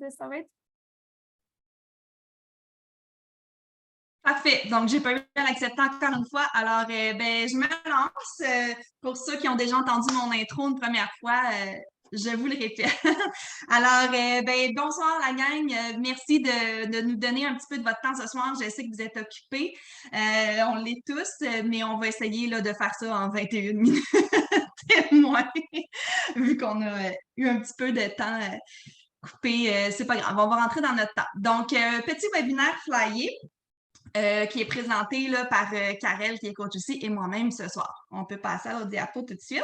ça va être Parfait. Donc, j'ai pas eu à l'accepter encore une fois. Alors, ben, je me lance. Pour ceux qui ont déjà entendu mon intro une première fois, je vous le répète. Alors, ben, bonsoir la gang. Merci de nous donner un petit peu de votre temps ce soir. Je sais que vous êtes occupés. On l'est tous, mais on va essayer là, de faire ça en 21 minutes et moins, vu qu'on a eu un petit peu de temps coupé. C'est pas grave, on va rentrer dans notre temps. Donc, petit webinaire flyé. Qui est présenté là, par Karel, qui est coach aussi, et moi-même ce soir. On peut passer à l'autre diapo tout de suite.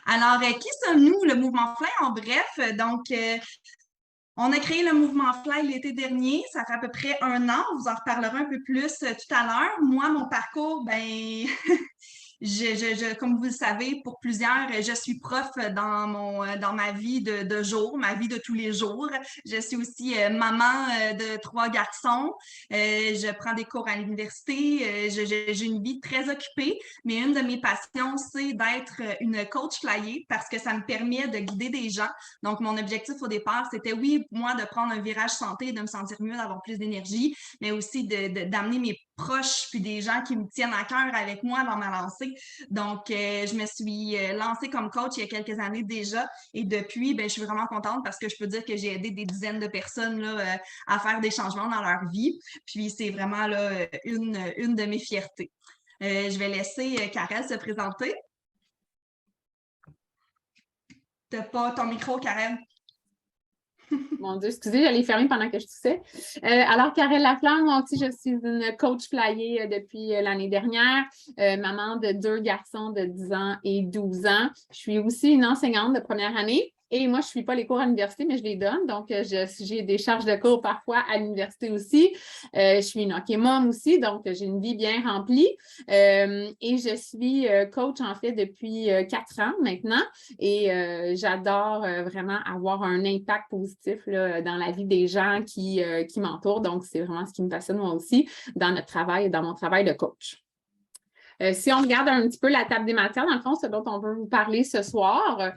Alors, qui sommes-nous, le Mouvement Fly, en bref? Donc, on a créé le Mouvement Fly l'été dernier. Ça fait à peu près 1 an. On vous en reparlera un peu plus tout à l'heure. Moi, mon parcours, ben, comme vous le savez, pour plusieurs, je suis prof dans ma vie de jour, ma vie de tous les jours. Je suis aussi maman de 3 garçons. Je prends des cours à l'université. J'ai une vie très occupée, mais une de mes passions, c'est d'être une coach flyée parce que ça me permet de guider des gens. Donc, mon objectif au départ, c'était oui, moi, de prendre un virage santé, de me sentir mieux, d'avoir plus d'énergie, mais aussi d'amener mes proches puis des gens qui me tiennent à cœur avec moi dans ma lancée. Donc, je me suis lancée comme coach il y a quelques années déjà et depuis, ben, je suis vraiment contente parce que je peux dire que j'ai aidé des dizaines de personnes là, à faire des changements dans leur vie. Puis, c'est vraiment là, une de mes fiertés. Je vais laisser Karel se présenter. T'as pas ton micro, Karel? Mon Dieu, excusez, j'allais fermer pendant que je toussais. Alors, Karel Laflamme, moi aussi, je suis une coach flyée depuis l'année dernière, maman de 2 garçons de 10 ans et 12 ans. Je suis aussi une enseignante de première année. Et moi, je ne suis pas les cours à l'université, mais je les donne. Donc, j'ai des charges de cours parfois à l'université aussi. Je suis une hockey mom aussi, donc j'ai une vie bien remplie. Et je suis coach, en fait, depuis 4 ans maintenant. Et j'adore vraiment avoir un impact positif là, dans la vie des gens qui m'entourent. Donc, c'est vraiment ce qui me passionne moi aussi dans notre travail et dans mon travail de coach. Si on regarde un petit peu la table des matières, dans le fond, ce dont on veut vous parler ce soir,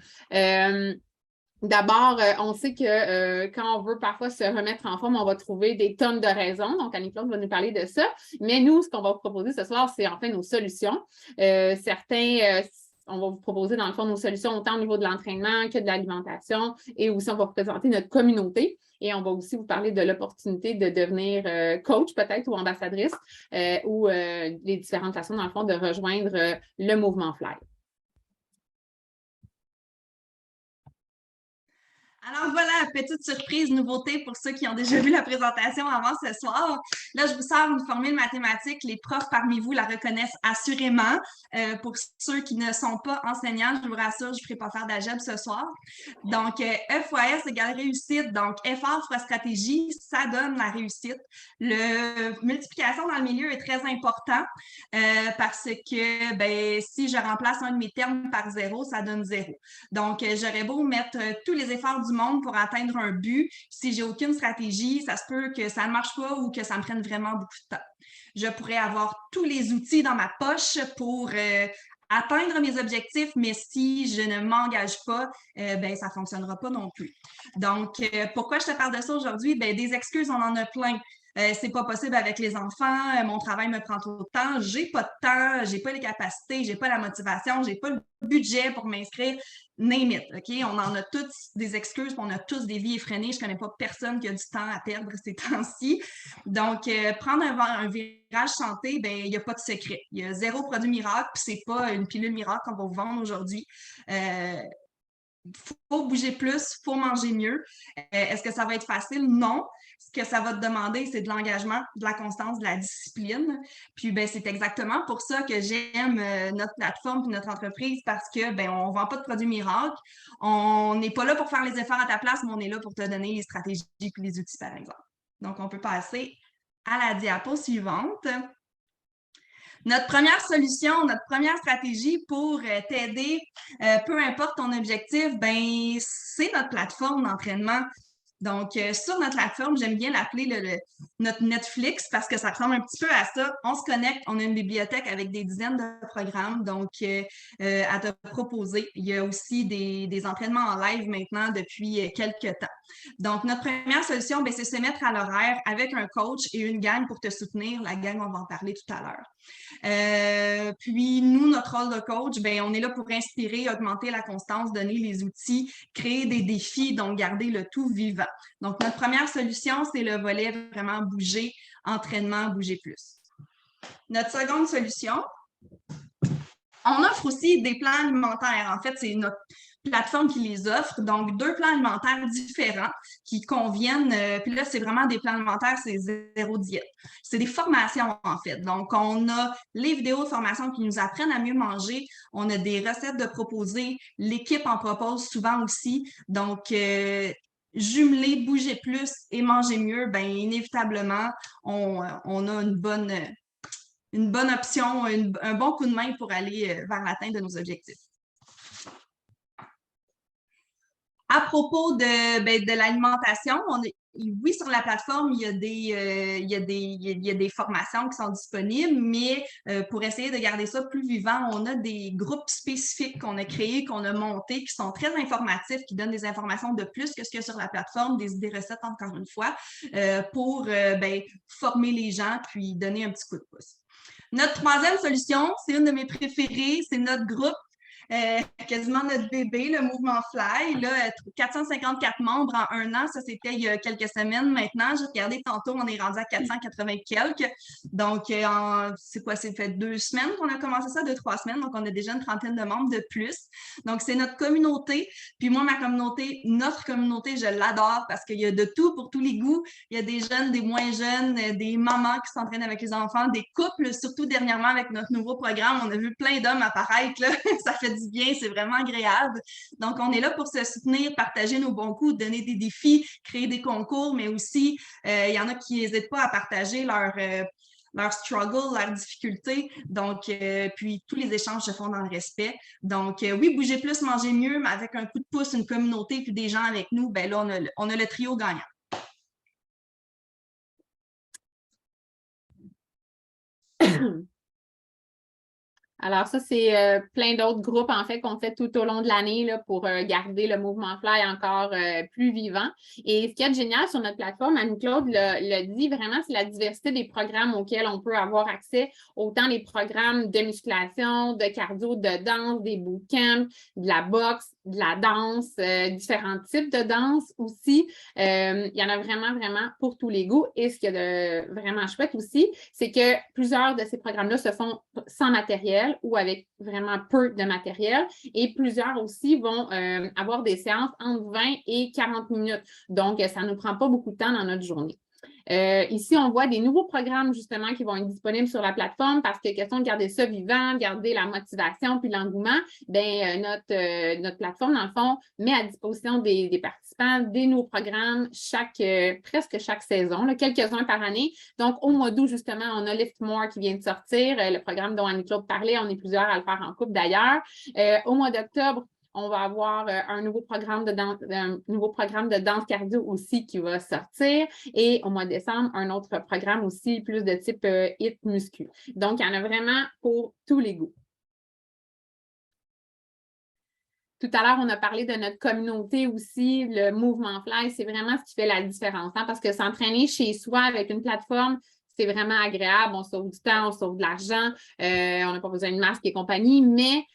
d'abord, on sait que quand on veut parfois se remettre en forme, on va trouver des tonnes de raisons. Donc, Annie-Claude va nous parler de ça. Mais nous, ce qu'on va vous proposer ce soir, c'est en fait nos solutions. On va vous proposer, dans le fond, nos solutions autant au niveau de l'entraînement que de l'alimentation et aussi, on va vous présenter notre communauté et on va aussi vous parler de l'opportunité de devenir coach peut-être ou ambassadrice ou les différentes façons, dans le fond, de rejoindre le mouvement Fly. Alors voilà, petite surprise, nouveauté pour ceux qui ont déjà vu la présentation avant ce soir. Là, je vous sors une formule mathématique. Les profs parmi vous la reconnaissent assurément. Pour ceux qui ne sont pas enseignants, je vous rassure, je ne ferai pas faire d'algèbre ce soir. Donc, F fois S égale réussite. Donc, effort fois stratégie, ça donne la réussite. Le multiplication dans le milieu est très important parce que ben, si je remplace un de mes termes par 0, ça donne 0. Donc, j'aurais beau mettre tous les efforts du monde pour atteindre un but. Si j'ai aucune stratégie, ça se peut que ça ne marche pas ou que ça me prenne vraiment beaucoup de temps. Je pourrais avoir tous les outils dans ma poche pour atteindre mes objectifs, mais si je ne m'engage pas, ben ça ne fonctionnera pas non plus. Donc, pourquoi je te parle de ça aujourd'hui? Ben, des excuses, on en a plein. C'est pas possible avec les enfants, mon travail me prend trop de temps, j'ai pas de temps, j'ai pas les capacités, j'ai pas la motivation, j'ai pas le budget pour m'inscrire, name it, OK? On en a toutes des excuses, on a tous des vies effrénées, je connais pas personne qui a du temps à perdre ces temps-ci. Donc, prendre un virage santé, ben il n'y a pas de secret. Il y a 0 produit miracle, puis c'est pas une pilule miracle qu'on va vous vendre aujourd'hui. Faut bouger plus, faut manger mieux. Est-ce que ça va être facile? Non. Ce que ça va te demander, c'est de l'engagement, de la constance, de la discipline. Puis ben, c'est exactement pour ça que j'aime notre plateforme et notre entreprise parce que ben, on ne vend pas de produits miracles. On n'est pas là pour faire les efforts à ta place, mais on est là pour te donner les stratégies et les outils, par exemple. Donc, on peut passer à la diapo suivante. Notre première solution, notre première stratégie pour t'aider, peu importe ton objectif, ben c'est notre plateforme d'entraînement. Donc, sur notre plateforme, j'aime bien l'appeler notre Netflix parce que ça ressemble un petit peu à ça. On se connecte, on a une bibliothèque avec des dizaines de programmes donc à te proposer. Il y a aussi des entraînements en live maintenant depuis quelques temps. Donc, notre première solution, c'est se mettre à l'horaire avec un coach et une gang pour te soutenir. La gang, on va en parler tout à l'heure. Puis, nous, notre rôle de coach, on est là pour inspirer, augmenter la constance, donner les outils, créer des défis, donc garder le tout vivant. Donc, notre première solution, c'est le volet vraiment bouger, entraînement, bouger plus. Notre seconde solution, on offre aussi des plans alimentaires. En fait, c'est notre plateforme qui les offre. Donc, 2 plans alimentaires différents qui conviennent. Puis là, c'est vraiment des plans alimentaires, c'est zéro diète. C'est des formations, en fait. Donc, on a les vidéos de formation qui nous apprennent à mieux manger. On a des recettes de proposer. L'équipe en propose souvent aussi. Donc, jumeler, bouger plus et manger mieux, inévitablement, on a une bonne option, un bon coup de main pour aller vers l'atteinte de nos objectifs. À propos de l'alimentation, oui, sur la plateforme, il y a des formations qui sont disponibles, mais pour essayer de garder ça plus vivant, on a des groupes spécifiques qu'on a créés, qu'on a montés, qui sont très informatifs, qui donnent des informations de plus que ce qu'il y a sur la plateforme, des idées recettes, encore une fois, pour former les gens puis donner un petit coup de pouce. Notre troisième solution, c'est une de mes préférées, c'est notre groupe. Quasiment notre bébé, le mouvement Fly. Là, 454 membres en 1 an, ça c'était il y a quelques semaines maintenant. J'ai regardé tantôt, on est rendu à 480 quelques. Donc, c'est quoi? C'est fait 2 semaines qu'on a commencé ça, 2-3 semaines. Donc, on a déjà une trentaine de membres de plus. Donc, c'est notre communauté. Puis moi, notre communauté, je l'adore parce qu'il y a de tout pour tous les goûts. Il y a des jeunes, des moins jeunes, des mamans qui s'entraînent avec les enfants, des couples, surtout dernièrement avec notre nouveau programme. On a vu plein d'hommes apparaître, là. Ça fait du bien, c'est vraiment agréable. Donc, on est là pour se soutenir, partager nos bons coups, donner des défis, créer des concours, mais aussi, il y en a qui n'hésitent pas à partager leur struggle, leurs difficultés. Donc, puis tous les échanges se font dans le respect. Donc, oui, bouger plus, manger mieux, mais avec un coup de pouce, une communauté, puis des gens avec nous, là, on a le trio gagnant. Alors, ça, c'est plein d'autres groupes, en fait, qu'on fait tout au long de l'année pour garder le mouvement Fly encore plus vivant. Et ce qui est génial sur notre plateforme, Anne-Claude le dit vraiment, c'est la diversité des programmes auxquels on peut avoir accès, autant les programmes de musculation, de cardio, de danse, des bootcamps, de la boxe, de la danse, différents types de danse aussi. Il y en a vraiment, vraiment pour tous les goûts. Et ce qui est vraiment chouette aussi, c'est que plusieurs de ces programmes-là se font sans matériel ou avec vraiment peu de matériel. Et plusieurs aussi vont avoir des séances entre 20 et 40 minutes. Donc, ça ne nous prend pas beaucoup de temps dans notre journée. Ici, on voit des nouveaux programmes justement qui vont être disponibles sur la plateforme parce que question de garder ça vivant, de garder la motivation puis l'engouement, notre plateforme, dans le fond, met à disposition des participants des nouveaux programmes presque chaque saison, quelques-uns par année. Donc, au mois d'août, justement, on a Lift More qui vient de sortir, le programme dont Annie-Claude parlait, on est plusieurs à le faire en couple d'ailleurs. Au mois d'octobre, on va avoir un nouveau programme de danse cardio aussi qui va sortir. Et au mois de décembre, un autre programme aussi, plus de type HIIT muscu. Donc, il y en a vraiment pour tous les goûts. Tout à l'heure, on a parlé de notre communauté aussi. Le mouvement Fly, c'est vraiment ce qui fait la différence. Parce que s'entraîner chez soi avec une plateforme, c'est vraiment agréable. On sauve du temps, on sauve de l'argent. On n'a pas besoin de masque et compagnie, mais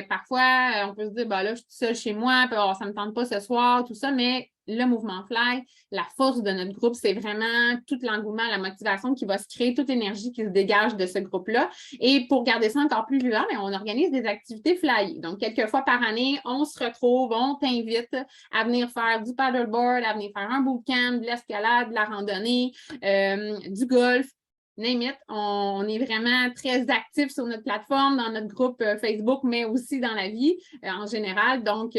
parfois, on peut se dire, là, je suis seule chez moi, puis, ça ne me tente pas ce soir, tout ça, mais le mouvement Fly, la force de notre groupe, c'est vraiment tout l'engouement, la motivation qui va se créer, toute l'énergie qui se dégage de ce groupe-là. Et pour garder ça encore plus vivant, on organise des activités flyées. Donc, quelques fois par année, on se retrouve, on t'invite à venir faire du paddleboard, à venir faire un bootcamp, de l'escalade, de la randonnée, du golf. Name it, on est vraiment très actifs sur notre plateforme, dans notre groupe Facebook, mais aussi dans la vie en général. Donc,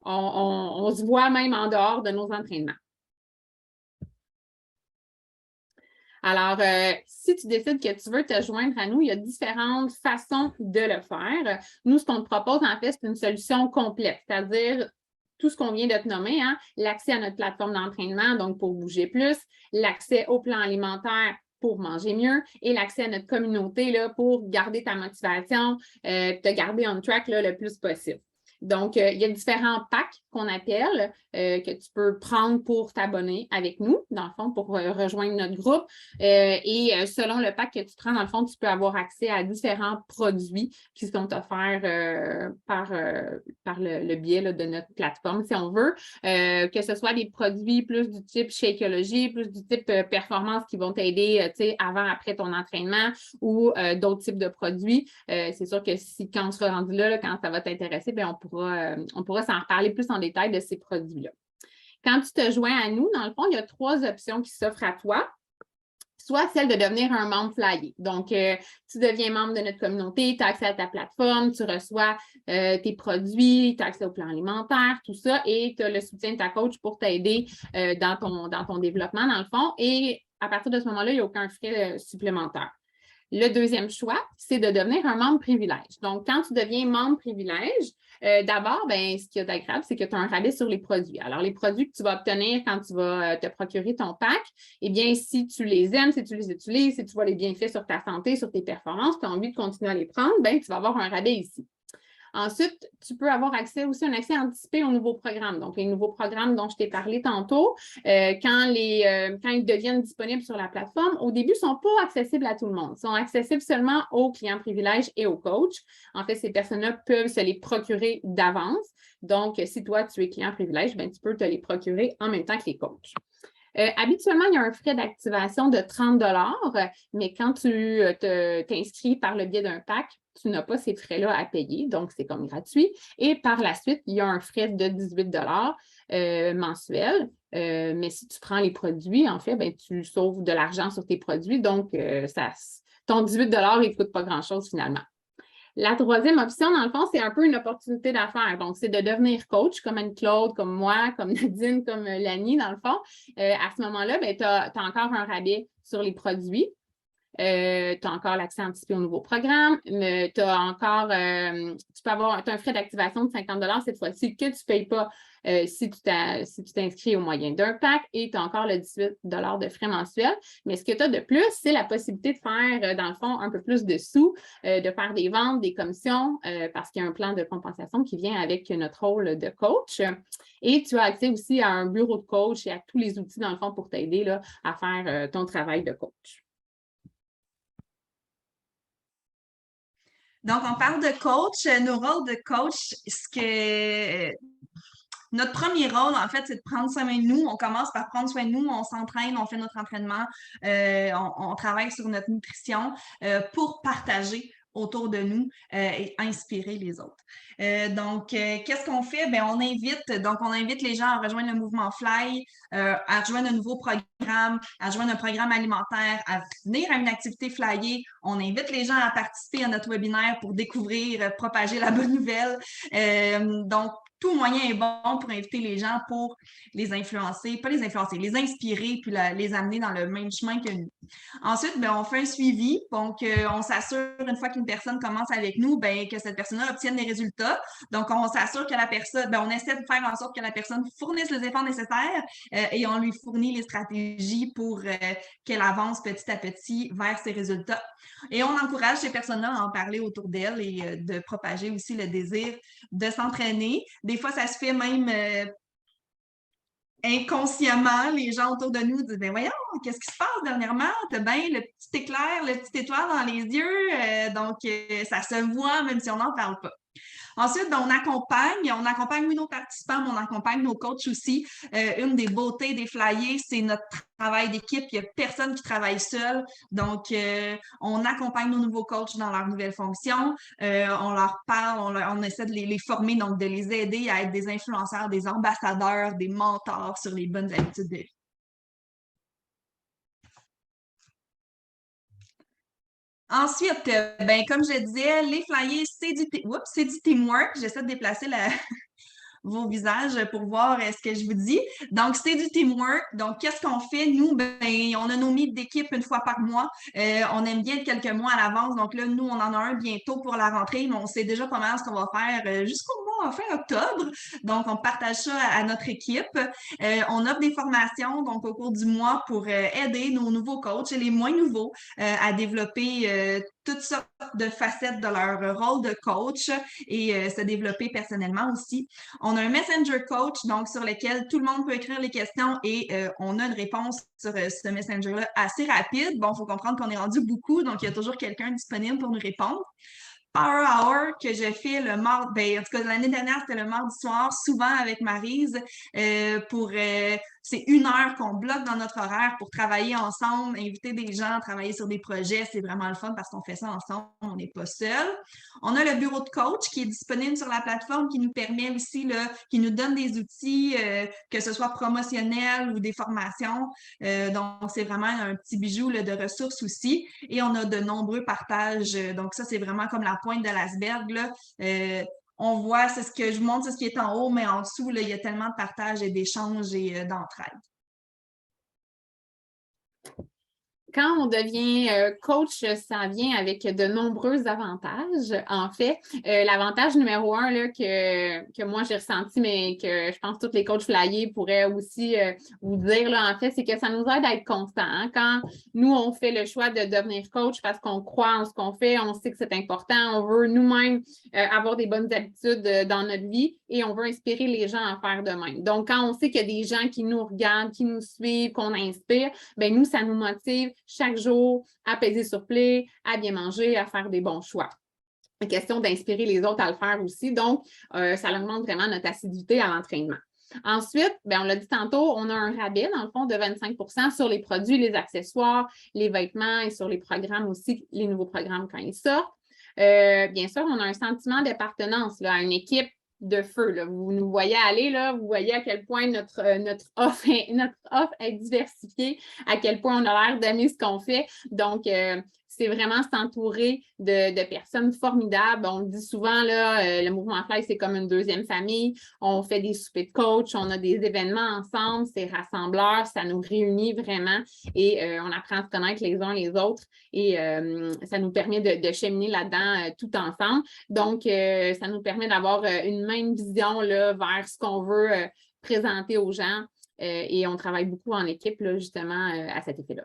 on se voit même en dehors de nos entraînements. Alors, si tu décides que tu veux te joindre à nous, il y a différentes façons de le faire. Nous, ce qu'on te propose, en fait, c'est une solution complète, c'est-à-dire tout ce qu'on vient de te nommer, hein, l'accès à notre plateforme d'entraînement, donc pour bouger plus, l'accès au plan alimentaire pour manger mieux et l'accès à notre communauté là, pour garder ta motivation, te garder on track là, le plus possible. Donc, il y a différents packs qu'on appelle que tu peux prendre pour t'abonner avec nous, dans le fond, pour rejoindre notre groupe. Et selon le pack que tu prends, dans le fond, tu peux avoir accès à différents produits qui sont offerts par le biais là, de notre plateforme, si on veut. Que ce soit des produits plus du type Shakeology, plus du type performance qui vont t'aider avant, après ton entraînement ou d'autres types de produits. C'est sûr que quand tu seras rendu là, quand ça va t'intéresser, bien, on pourra s'en reparler plus en détail de ces produits-là. Quand tu te joins à nous, dans le fond, il y a 3 options qui s'offrent à toi. Soit celle de devenir un membre flyer. Donc, tu deviens membre de notre communauté, tu as accès à ta plateforme, tu reçois tes produits, tu as accès au plan alimentaire, tout ça, et tu as le soutien de ta coach pour t'aider dans ton développement, dans le fond. Et à partir de ce moment-là, il n'y a aucun frais supplémentaire. Le deuxième choix, c'est de devenir un membre privilège. Donc, quand tu deviens membre privilège, d'abord, ben, ce qui est agréable, c'est que tu as un rabais sur les produits. Alors, les produits que tu vas obtenir quand tu vas te procurer ton pack, eh bien, si tu les aimes, si tu les utilises, si tu vois les bienfaits sur ta santé, sur tes performances, tu as envie de continuer à les prendre, ben, tu vas avoir un rabais ici. Ensuite, tu peux avoir accès aussi, un accès anticipé aux nouveaux programmes. Donc, les nouveaux programmes dont je t'ai parlé tantôt, quand ils deviennent disponibles sur la plateforme, au début, ne sont pas accessibles à tout le monde. Ils sont accessibles seulement aux clients privilèges et aux coachs. En fait, ces personnes-là peuvent se les procurer d'avance. Donc, si toi, tu es client privilège, ben, tu peux te les procurer en même temps que les coachs. Habituellement, il y a un frais d'activation de 30 $, mais quand tu t'inscris par le biais d'un pack, tu n'as pas ces frais-là à payer, donc c'est comme gratuit. Et par la suite, il y a un frais de 18 $ mensuel. Mais si tu prends les produits, en fait, ben, tu sauves de l'argent sur tes produits, donc ton 18 $, il ne coûte pas grand-chose finalement. La troisième option, dans le fond, c'est un peu une opportunité d'affaires. Donc, c'est de devenir coach comme Anne-Claude, comme moi, comme Nadine, comme Lani, dans le fond. À ce moment-là, ben, tu as encore un rabais sur les produits. Tu as encore l'accès anticipé au nouveau programme. Tu as encore, tu peux avoir un frais d'activation de 50 $ cette fois-ci que tu ne payes pas si tu t'inscris au moyen d'un pack et tu as encore le 18 $ de frais mensuels. Mais ce que tu as de plus, c'est la possibilité de faire, dans le fond, un peu plus de sous, de faire des ventes, des commissions, parce qu'il y a un plan de compensation qui vient avec notre rôle de coach. Et tu as accès aussi à un bureau de coach et à tous les outils, dans le fond, pour t'aider là, à faire ton travail de coach. Donc, on parle de coach, nos rôles de coach. Notre premier rôle, en fait, c'est de prendre soin de nous. On commence par prendre soin de nous, on s'entraîne, on fait notre entraînement, on travaille sur notre nutrition pour partager autour de nous et inspirer les autres. Donc, qu'est-ce qu'on fait? Bien, on invite les gens à rejoindre le mouvement Fly, à rejoindre un nouveau programme, à rejoindre un programme alimentaire, à venir à une activité flyée. On invite les gens à participer à notre webinaire pour découvrir, propager la bonne nouvelle. Donc, tout moyen est bon pour inviter les gens, pour les influencer, pas les influencer, les inspirer, puis les amener dans le même chemin que nous. Ensuite, ben, on fait un suivi. Donc, on s'assure, une fois qu'une personne commence avec nous, ben, que cette personne-là obtienne des résultats. Donc, on s'assure que la personne, ben, on essaie de faire en sorte que la personne fournisse les efforts nécessaires et on lui fournit les stratégies pour qu'elle avance petit à petit vers ses résultats. Et on encourage ces personnes-là à en parler autour d'elles et de propager aussi le désir de s'entraîner. Des fois, ça se fait même inconsciemment. Les gens autour de nous disent, ben voyons, qu'est-ce qui se passe dernièrement? T'as bien le petit éclair, le petit étoile dans les yeux. Donc, ça se voit même si on n'en parle pas. Ensuite, ben, on accompagne oui, nos participants, mais on accompagne nos coachs aussi. Une des beautés des flyers, c'est notre travail d'équipe. Il n'y a personne qui travaille seul. Donc, on accompagne nos nouveaux coachs dans leurs nouvelles fonctions. On leur parle, on essaie de les former, donc de les aider à être des influenceurs, des ambassadeurs, des mentors sur les bonnes habitudes de vie. Ensuite, ben, comme je disais, les flyers, c'est du teamwork. J'essaie de déplacer vos visages pour voir ce que je vous dis. Donc, c'est du teamwork. Donc, qu'est-ce qu'on fait? Nous, ben, on a nos meets d'équipe une fois par mois. On aime bien quelques mois à l'avance. Donc là, nous, on en a un bientôt pour la rentrée, mais on sait déjà pas mal ce qu'on va faire jusqu'au mois mois, fin octobre. Donc, on partage ça à notre équipe. On offre des formations donc au cours du mois pour aider nos nouveaux coachs et les moins nouveaux à développer toutes sortes de facettes de leur rôle de coach et se développer personnellement aussi. On a un Messenger Coach, donc sur lequel tout le monde peut écrire les questions et on a une réponse sur ce Messenger-là assez rapide. Bon, il faut comprendre qu'on est rendu beaucoup, donc il y a toujours quelqu'un disponible pour nous répondre. Power Hour que je fais le mardi, ben, en tout cas l'année dernière, c'était le mardi soir, souvent avec Maryse, c'est 1 heure qu'on bloque dans notre horaire pour travailler ensemble, inviter des gens, travailler sur des projets. C'est vraiment le fun parce qu'on fait ça ensemble, on n'est pas seul. On a le bureau de coach qui est disponible sur la plateforme qui nous permet aussi, là, qui nous donne des outils, que ce soit promotionnels ou des formations. Donc, c'est vraiment un petit bijou là, de ressources aussi. Et on a de nombreux partages. Donc, ça, c'est vraiment comme la pointe de l'iceberg, là. On voit, c'est ce que je montre, c'est ce qui est en haut, mais en dessous, là, il y a tellement de partages et d'échanges et d'entraide. Quand on devient coach, ça vient avec de nombreux avantages. En fait, l'avantage numéro 1 là, que moi j'ai ressenti, mais que je pense que tous les coachs flyés pourraient aussi vous dire, là, en fait, c'est que ça nous aide à être constant. Hein? Quand nous, on fait le choix de devenir coach parce qu'on croit en ce qu'on fait, on sait que c'est important, on veut nous-mêmes avoir des bonnes habitudes dans notre vie et on veut inspirer les gens à faire de même. Donc, quand on sait qu'il y a des gens qui nous regardent, qui nous suivent, qu'on inspire, bien, nous, ça nous motive chaque jour à peser sur play, à bien manger, à faire des bons choix. La question d'inspirer les autres à le faire aussi. Donc, ça augmente vraiment notre assiduité à l'entraînement. Ensuite, bien, on l'a dit tantôt, on a un rabais, dans le fond, de 25 sur les produits, les accessoires, les vêtements et sur les programmes aussi, les nouveaux programmes quand ils sortent. Bien sûr, on a un sentiment d'appartenance à une équipe de feu. Là. Vous nous voyez aller, là, vous voyez à quel point notre offre est diversifiée, à quel point on a l'air d'aimer ce qu'on fait. Donc, c'est vraiment s'entourer de personnes formidables. On le dit souvent, là, le mouvement Fly, c'est comme une deuxième famille. On fait des soupers de coach, on a des événements ensemble, c'est rassembleur, ça nous réunit vraiment et on apprend à se connaître les uns les autres et ça nous permet de cheminer là-dedans tout ensemble. Donc, ça nous permet d'avoir une même vision là, vers ce qu'on veut présenter aux gens et on travaille beaucoup en équipe là, justement à cet effet-là.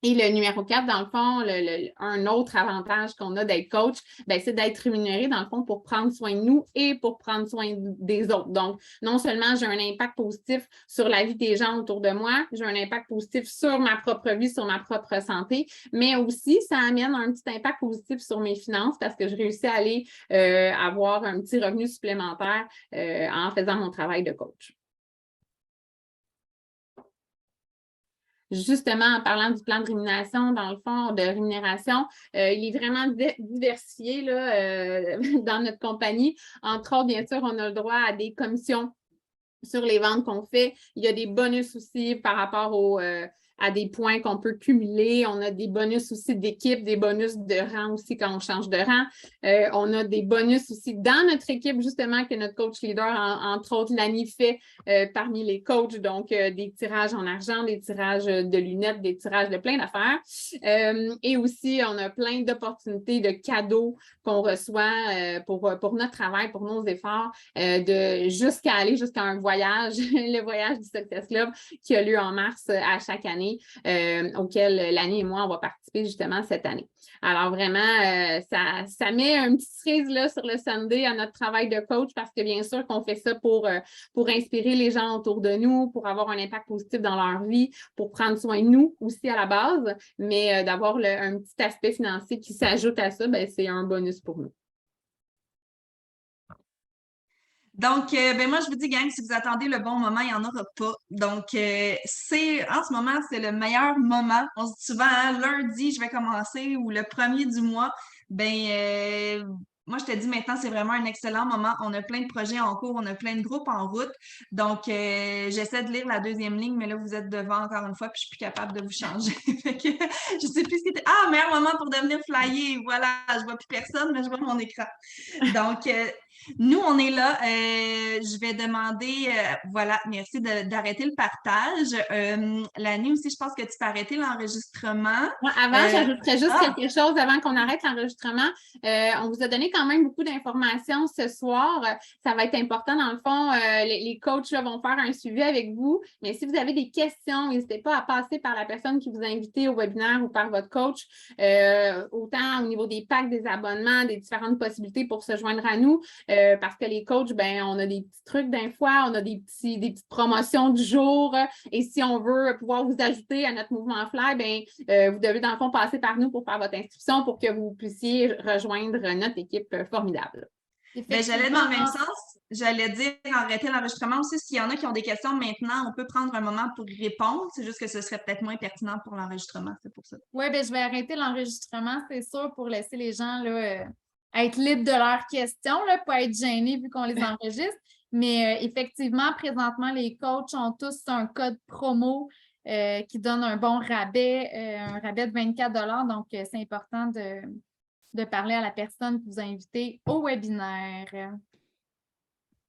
Et le numéro 4, dans le fond, un autre avantage qu'on a d'être coach, bien, c'est d'être rémunéré, dans le fond, pour prendre soin de nous et pour prendre soin des autres. Donc, non seulement j'ai un impact positif sur la vie des gens autour de moi, j'ai un impact positif sur ma propre vie, sur ma propre santé, mais aussi, ça amène un petit impact positif sur mes finances parce que je réussis à aller avoir un petit revenu supplémentaire en faisant mon travail de coach. Justement, en parlant du plan de rémunération, dans le fond, de rémunération, il est vraiment diversifié là, dans notre compagnie. Entre autres, bien sûr, on a le droit à des commissions sur les ventes qu'on fait. Il y a des bonus aussi par rapport à des points qu'on peut cumuler. On a des bonus aussi d'équipe, des bonus de rang aussi quand on change de rang. On a des bonus aussi dans notre équipe, justement, que notre coach leader, entre autres, Lani, fait parmi les coachs. Donc, des tirages en argent, des tirages de lunettes, des tirages de plein d'affaires. Et aussi, on a plein d'opportunités de cadeaux qu'on reçoit pour notre travail, pour nos efforts, jusqu'à aller jusqu'à un voyage, le voyage du Success Club qui a lieu en mars à chaque année, auquel Lani et moi, on va participer justement cette année. Alors vraiment, ça met un petit cerise là, sur le Sunday à notre travail de coach parce que bien sûr qu'on fait ça pour inspirer les gens autour de nous, pour avoir un impact positif dans leur vie, pour prendre soin de nous aussi à la base, mais d'avoir un petit aspect financier qui s'ajoute à ça, ben, c'est un bonus pour nous. Donc, ben moi, je vous dis, gang, si vous attendez le bon moment, il n'y en aura pas. Donc, en ce moment, c'est le meilleur moment. On se dit souvent, hein, lundi, je vais commencer ou le 1er du mois. Ben, moi, je te dis maintenant, c'est vraiment un excellent moment. On a plein de projets en cours, on a plein de groupes en route. Donc, j'essaie de lire la deuxième ligne, mais là, vous êtes devant encore une fois, puis je suis plus capable de vous changer. Fait que, je sais plus ce qui était. Ah, meilleur moment pour devenir flyer. Voilà, je vois plus personne, mais je vois mon écran. Donc, Nous, on est là. Je vais demander, voilà, merci d'arrêter le partage. Lani aussi, je pense que tu peux arrêter l'enregistrement. Ouais, avant, j'ajouterais juste Ah! quelque chose avant qu'on arrête l'enregistrement. On vous a donné quand même beaucoup d'informations ce soir. Ça va être important. Dans le fond, les coachs là, vont faire un suivi avec vous. Mais si vous avez des questions, n'hésitez pas à passer par la personne qui vous a invité au webinaire ou par votre coach. Autant au niveau des packs, des abonnements, des différentes possibilités pour se joindre à nous. Parce que les coachs, ben, on a des petits trucs d'un fois, on a des petites promotions du jour. Et si on veut pouvoir vous ajouter à notre mouvement Fly, ben, vous devez dans le fond passer par nous pour faire votre inscription pour que vous puissiez rejoindre notre équipe formidable. Ben, j'allais dans le même sens. J'allais dire arrêter l'enregistrement aussi. S'il y en a qui ont des questions maintenant, on peut prendre un moment pour y répondre. C'est juste que ce serait peut-être moins pertinent pour l'enregistrement. C'est pour ça. Oui, ben, je vais arrêter l'enregistrement, c'est sûr, pour laisser les gens là, être libres de leurs questions, là, pas être gênés vu qu'on les enregistre. Mais effectivement, présentement, les coachs ont tous un code promo qui donne un bon rabais, un rabais de 24 $. Donc, c'est important de parler à la personne qui vous a invité au webinaire.